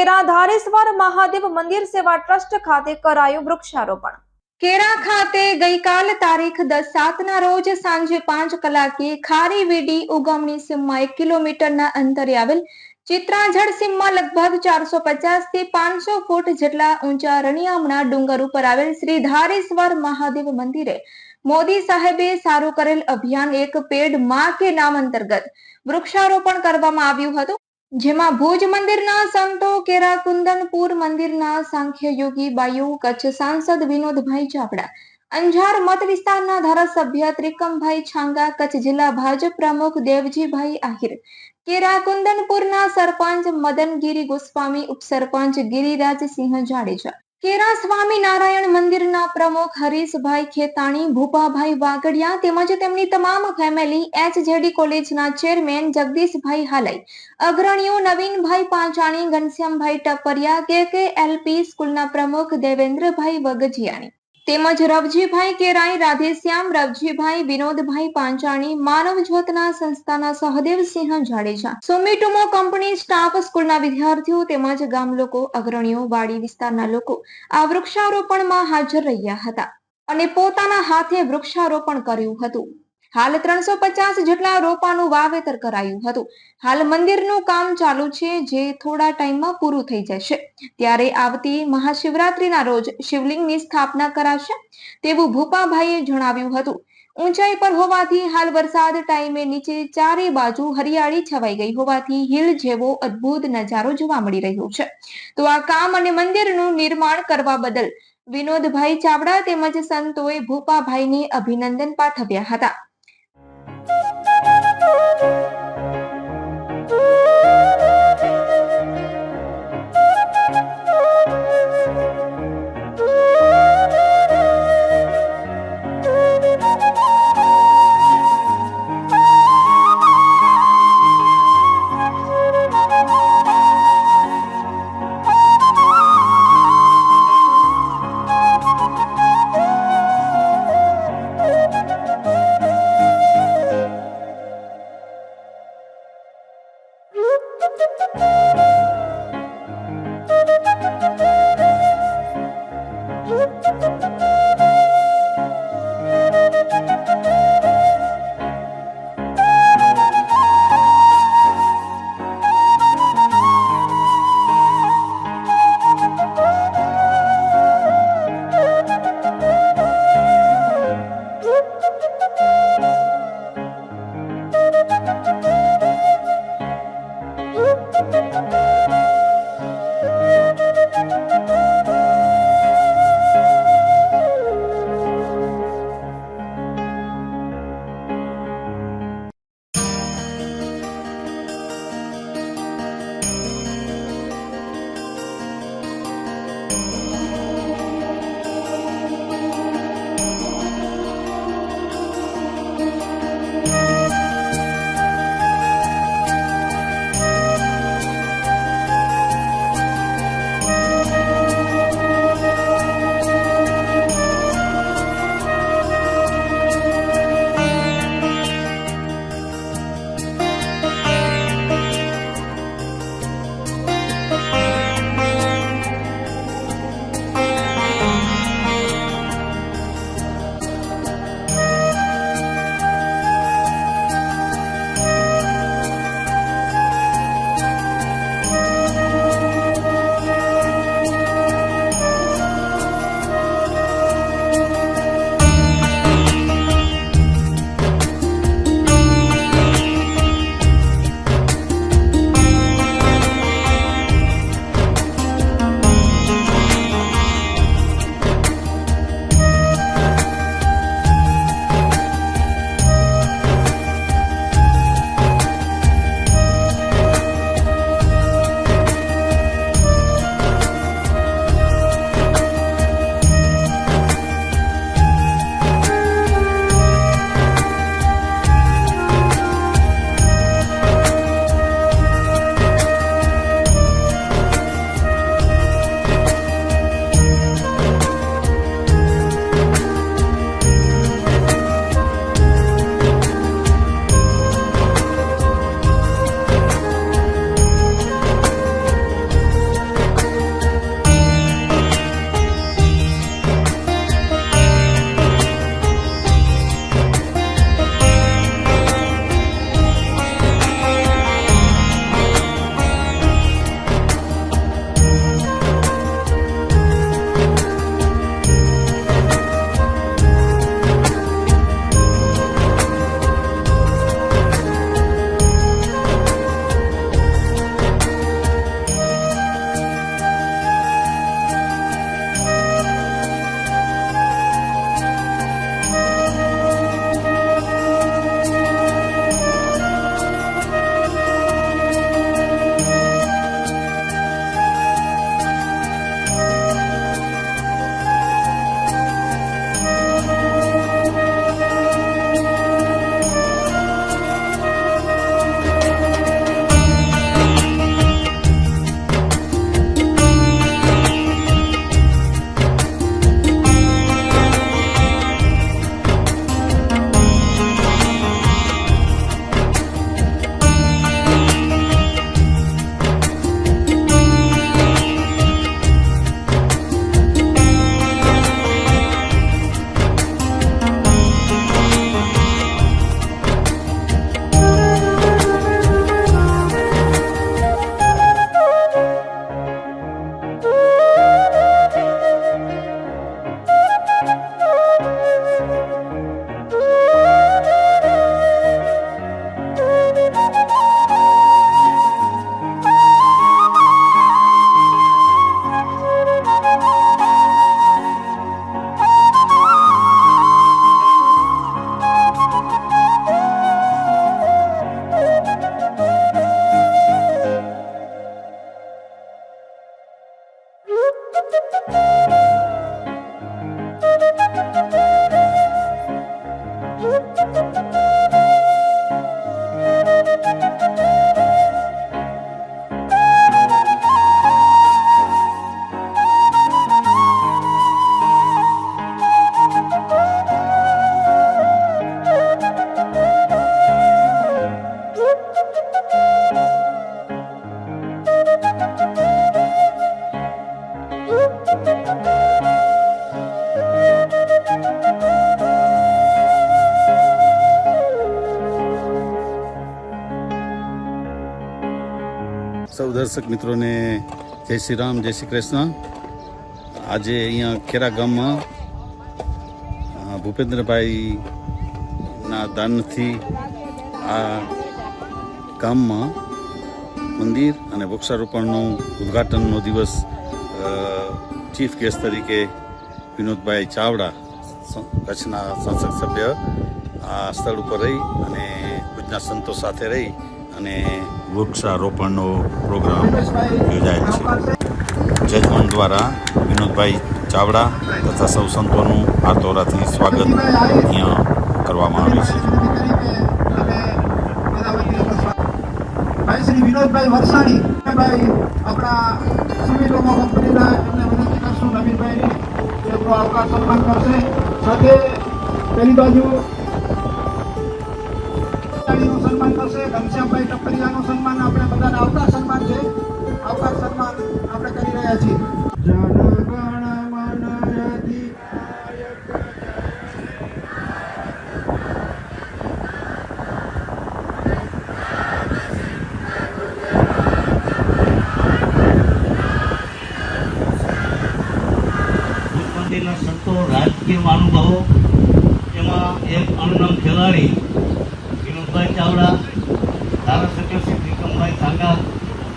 કેરા ધારેશ્વર મહાદેવ મંદિર સેવા ટ્રસ્ટ ખાતે કરાયું વૃક્ષારોપણ। કેરા ખાતે ગઈકાલ તારીખ 10/7 રોજ સાંજે 5 કલાકે ખારી વીડી ઉગમણી સીમમાં 1 કિલોમીટરના અંતરે આવેલ ચિત્રાંજળ સીમમાં લગભગ 450 થી 500 ફૂટ જેટલા ઊંચા રણિયામણા ડુંગર ઉપર આવેલ શ્રી ધારેશ્વર મહાદેવ મંદિરે મોદી સાહેબે સારું કરેલ અભિયાન એક પેડ માં કે નામ અંતર્ગત વૃક્ષારોપણ કરવામાં આવ્યું હતું, જેમાં ભુજ મંદિરના સંતો, કેરા કુંદનપુર મંદિરના સાંખ્ય યોગી બાયુ, કચ્છ સાંસદ વિનોદભાઈ ચાવડા, અંજાર મત વિસ્તારના ધારાસભ્ય ત્રિકમભાઈ છાંગા, કચ્છ જિલ્લા ભાજપ પ્રમુખ દેવજીભાઈ આહિર, કેરા કુંદનપુરના સરપંચ મદનગીરી ગોસ્વામી, ઉપસરપંચ ગિરિરાજસિંહ જાડેજા, કેરા સ્વામી નારાયણ મંદિરના પ્રમુખ હરીશભાઈ ખેતાણી, ભૂપાભાઈ વાગડિયા તેમજ તેમની તમામ ફેમિલી, HJD કોલેજના ચેરમેન જગદીશભાઈ હાલાઈ, અગ્રણીઓ નવીનભાઈ પાંચાણી, ઘનશ્યામભાઈ ટપરિયા, KKLP સ્કૂલના પ્રમુખ દેવેન્દ્રભાઈ વગજિયાણી તેમજ રવજીભાઈ કેરાઈ, રાધેશ્યામ, રવજીભાઈ, વિનોદભાઈ પાંચાણી, માનવ જ્યોતના સંસ્થાના સહદેવસિંહ જાડેજા, સુમિટોમો કંપની સ્ટાફ, સ્કૂલના વિદ્યાર્થીઓ તેમજ ગામ લોકો, અગ્રણીઓ, વાડી વિસ્તારના લોકો આ વૃક્ષારોપણમાં હાજર રહ્યા હતા અને પોતાના હાથે વૃક્ષારોપણ કર્યું હતું। હાલ 350 જેટલા રોપાનું વાવેતર કરાયું હતું। હાલ મંદિરનું કામ ચાલુ છે, જે થોડા ટાઈમમાં પૂરું થઈ જશે ત્યારે આવતી મહાશિવરાત્રીના રોજ શિવલિંગની સ્થાપના કરાશે તેવું ભૂપાભાઈએ જણાવ્યું હતું। ઊંચાઈ પર હોવાથી હાલ વરસાદ ટાઈમે નીચે ચારે બાજુ હરિયાળી છવાઈ ગઈ હોવાથી હિલ જેવો અદ્ભુત નજારો જોવા મળી રહ્યો છે। તો આ કામ અને મંદિરનું નિર્માણ કરવા બદલ વિનોદભાઈ ચાવડા તેમજ સંતોએ ભૂપાભાઈને અભિનંદન પાઠવ્યા હતા। સૌ દર્શક મિત્રોને જય શ્રી રામ, જય શ્રી કૃષ્ણ. આજે અહીંયા ખેરા ગામમાં ભૂપેન્દ્રભાઈના દાનથી આ ગામમાં મંદિર અને વૃક્ષારોપણનું ઉદ્ઘાટનનો દિવસ ચીફ ગેસ્ટ તરીકે વિનોદભાઈ ચાવડા, કચ્છના સંસદ સભ્ય, આ સ્થળ ઉપર રહી અને ભુજના સંતો સાથે રહી અને વૃક્ષારોપણનો પ્રોગ્રામ યોજાયેલ છે. જજમાન દ્વારા વિનોદભાઈ ચાવડા તથા સૌ સંતોનું હાથોરાથી સ્વાગત અહીંયા કરવામાં આવે છે. ભાઈ શ્રી વિનોદભાઈ વરસાણી ભાઈ આપણા સુમિટોમો કંપનીના એમને વિનંતી કરશું નવીનભાઈની એ આવકાર સન્માન કરશે. સાથે પેલી બાજુ સન્માન કરશે, ઘનશ્યામભાઈ ટપરિયાનું સન્માન આપણે બધાને આવકાર સન્માન છે. આવકાર સન્માન આપણે કરી રહ્યા છીએ. મંદિરના સંતો, રાજકીય મહાનુભાવો, એમાં એક અનુનામ ખેલાડી વિનોદભાઈ ચાવડા, ધારાસભ્ય શ્રી ત્રિકમભાઈ સાંગા,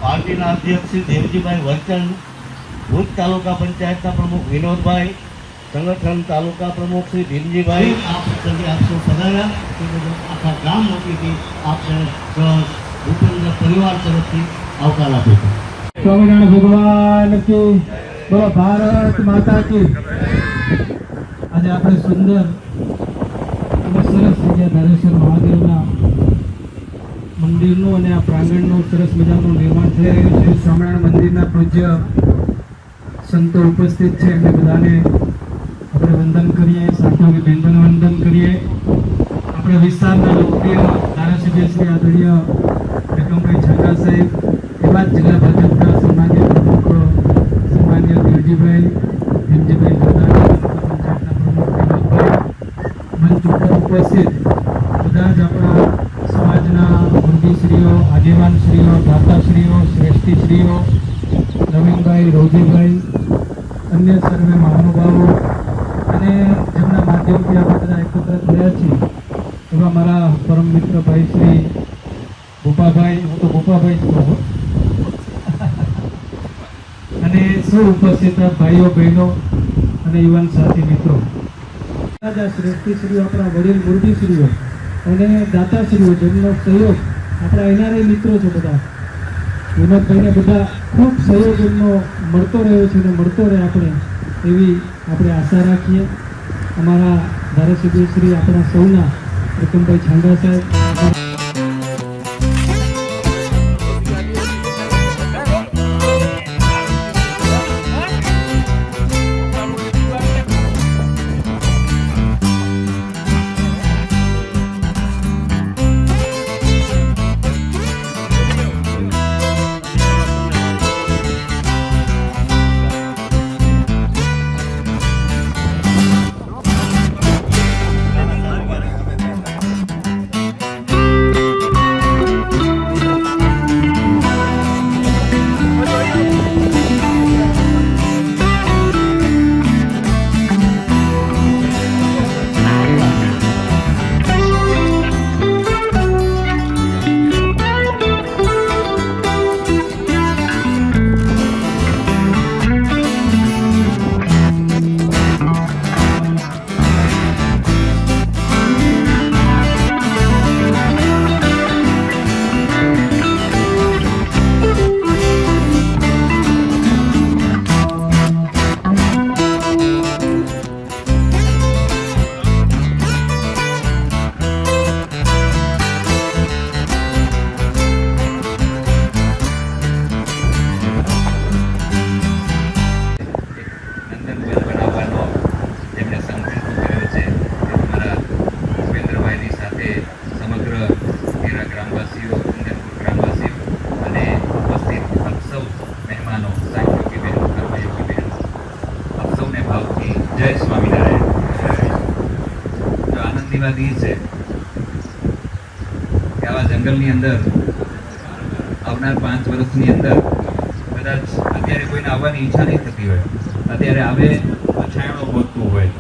પાર્ટીના અધ્યક્ષ શ્રી દેવજીભાઈ વરચંદ, ભુજ તાલુકા પંચાયતના પ્રમુખ વિનોદભાઈ, સંગઠન તાલુકા પ્રમુખ શ્રી ભીમજીભાઈ, આપ સૌ પધાર્યા. આખા ગામ વતીથી આપને ભૂપેન્દ્ર પરિવાર તરફથી આવકાર આપે છે. સ્વામિનારાયણ ભગવાન કી, બોલો ભારત માતા કી. આજે આપણે સુંદર અને સરસ જગ્યા ધારેશ્વર મહાદેવના મંદિરનું અને આ પ્રાંગણનું સરસ મજાનું નિર્માણ થઈ રહ્યું છે. સ્વામિનારાયણ મંદિરના પૂજ્ય સંતો ઉપસ્થિત છે, એમને બધાને આપણે વંદન કરીએ, સાંતોની બેનને વંદન કરીએ. આપણે વિસ્તારના લોકપ્રિય ધારાસભ્ય શ્રી આદરણીય ત્રિકમભાઈ છાંગા સાહેબ, એવા જ જિલ્લા ભાજપના સન્માનીય પ્રમુખ સન્માનીય દેવજીભાઈ, ભીમજીભાઈ જોડાણી, પંચાયતના પ્રમુખ વિનોદભાઈ, મંચ ઉપર ઉપસ્થિત બધા જ આપણા સમાજના મંદીશ્રીઓ, આગેવાનશ્રીઓ, દાતાશ્રીઓ, શ્રેષ્ઠીશ્રીઓ, નવીનભાઈ, રોજીભાઈ, અન્ય સર્વે મહાનુભાવો અને જેમના માધ્યમથી આપણે બધા એકત્ર થયા છીએ એવા મારા પરમ મિત્ર ભાઈ શ્રી ભૂપાભાઈ, હું તો ભૂપાભાઈ જ કહું, અને સૌ ઉપસ્થિત ભાઈઓ, બહેનો અને યુવાન સાથી મિત્રો, શ્રેષ્ઠીશ્રીઓ, આપણા વડીલ મૂર્તિશ્રીઓ અને દાતાશ્રીઓ, જેમનો સહયોગ આપણા એનઆરઆઈ મિત્રો છે બધા, વિનોદભાઈને બધા ખૂબ સહયોગ એમનો મળતો રહ્યો છે અને મળતો રહે આપણે એવી આપણે આશા રાખીએ. અમારા ધારાસભ્ય શ્રી આપણા સૌના ત્રિકમભાઈ છાંગા સાહેબ, વાત એ છે કે આવા જંગલની અંદર આવનાર 5 વર્ષની અંદર કદાચ અત્યારે કોઈને આવવાની ઈચ્છા નહીં થતી હોય, અત્યારે આવે તો છાંયડો ગોતતું હોય,